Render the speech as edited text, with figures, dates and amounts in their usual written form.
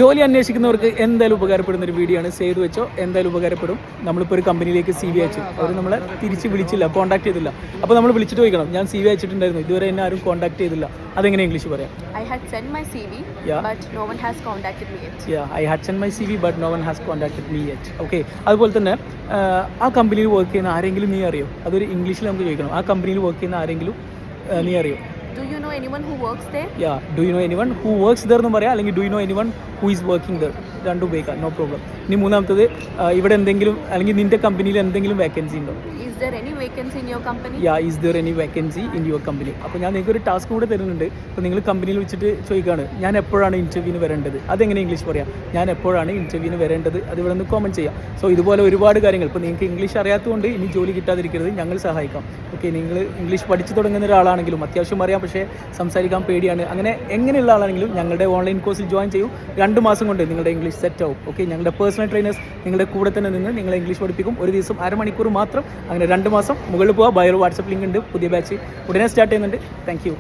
ജോലി അന്വേഷിക്കുന്നവർക്ക് എന്തായാലും ഉപകാരപ്പെടുന്ന ഒരു വീഡിയോ ആണ്. ചെയ്തു വെച്ചോ, എന്തായാലും ഉപകാരപ്പെടും. നമ്മളിപ്പോൾ ഒരു കമ്പനിയിലേക്ക് CV അയച്ചു, അവർ നമ്മളെ തിരിച്ച് വിളിച്ചില്ല, കോൺടാക്ട് ചെയ്തില്ല. അപ്പോൾ നമ്മൾ വിളിച്ചിട്ട് ചോദിക്കണം, ഞാൻ CV അയച്ചിട്ടുണ്ടായിരുന്നു, ഇതുവരെ എന്നെ ആരും കോൺടാക്ട് ചെയ്തില്ല. അതെങ്ങനെ ഇംഗ്ലീഷ് പറയാം? I had sent my CV, but no one has contacted me yet. I had sent my CV, but no one has contacted me yet. Okay. അതുപോലെ തന്നെ ആ കമ്പനിയിൽ വർക്ക് ചെയ്യുന്ന ആരെങ്കിലും നീ അറിയോ? അതൊരു ഇംഗ്ലീഷിൽ നമുക്ക് ചോദിക്കണം. ആ കമ്പനിയിൽ വർക്ക് ചെയ്യുന്ന ആരെങ്കിലും നീ അറിയോ? Do you know anyone who works there? Do you know anyone who works there എന്ന് പറയാം, അല്ലെങ്കിൽ do you know anyone who is working there? രണ്ടും ഉപയോഗിക്കാം, നോ പ്രോബ്ലം. ഇനി മൂന്നാമത്തത്, ഇവിടെ എന്തെങ്കിലും അല്ലെങ്കിൽ നിന്റെ കമ്പനിയിൽ എന്തെങ്കിലും വേക്കൻസി ഉണ്ടോ? Is there any vacancy in your company? Is there any vacancy in your company? അപ്പോൾ ഞാൻ നിങ്ങൾക്ക് ഒരു ടാസ്ക് കൂടെ തരുന്നുണ്ട്. അപ്പോൾ നിങ്ങൾ കമ്പനിയിൽ വെച്ചിട്ട് ചോദിക്കുകയാണ്, ഞാൻ എപ്പോഴാണ് ഇൻ്റർവ്യൂവിന് വരേണ്ടത്? അതെങ്ങനെ ഇംഗ്ലീഷ് പറയാം? ഞാൻ എപ്പോഴാണ് ഇൻ്റർവ്യൂവിന് വരേണ്ടത്? അത് ഇവിടെ നിന്ന് കോമൻറ്റ് ചെയ്യാം. സോ ഇതുപോലെ ഒരുപാട് കാര്യങ്ങൾ. ഇപ്പോൾ നിങ്ങൾക്ക് ഇംഗ്ലീഷ് അറിയാത്തതുകൊണ്ട് ഇനി ജോലി കിട്ടാതിരിക്കരുത്, ഞങ്ങൾ സഹായിക്കാം. ഓക്കെ, നിങ്ങൾ ഇംഗ്ലീഷ് പഠിച്ചു തുടങ്ങുന്ന ഒരാളാണെങ്കിലും അത്യാവശ്യം അറിയാം, പക്ഷേ സംസാരിക്കാൻ പേടിയാണ്, അങ്ങനെ എങ്ങനെയുള്ള ആളാണെങ്കിലും ഞങ്ങളുടെ ഓൺലൈൻ കോഴ്സിൽ ജോയിൻ ചെയ്യൂ. 2 മാസം കൊണ്ട് നിങ്ങളുടെ ഇംഗ്ലീഷ് സെറ്റ് ആവും. ഓക്കെ, ഞങ്ങളുടെ പേഴ്സണൽ ട്രെയിനേഴ്സ് നിങ്ങളുടെ കൂടെ തന്നെ നിന്ന് നിങ്ങളെ ഇംഗ്ലീഷ് പഠിപ്പിക്കും. ഒരു ദിവസം 1/2 മണിക്കൂർ മാത്രം. അങ്ങനെ 2 മാസം. മുകളിൽ പോവുക, ബയോ വാട്സപ്പ് ലിങ്ക് ഉണ്ട്. പുതിയ ബാച്ച് ഉടനെ സ്റ്റാർട്ട് ചെയ്യുന്നുണ്ട്. Thank you.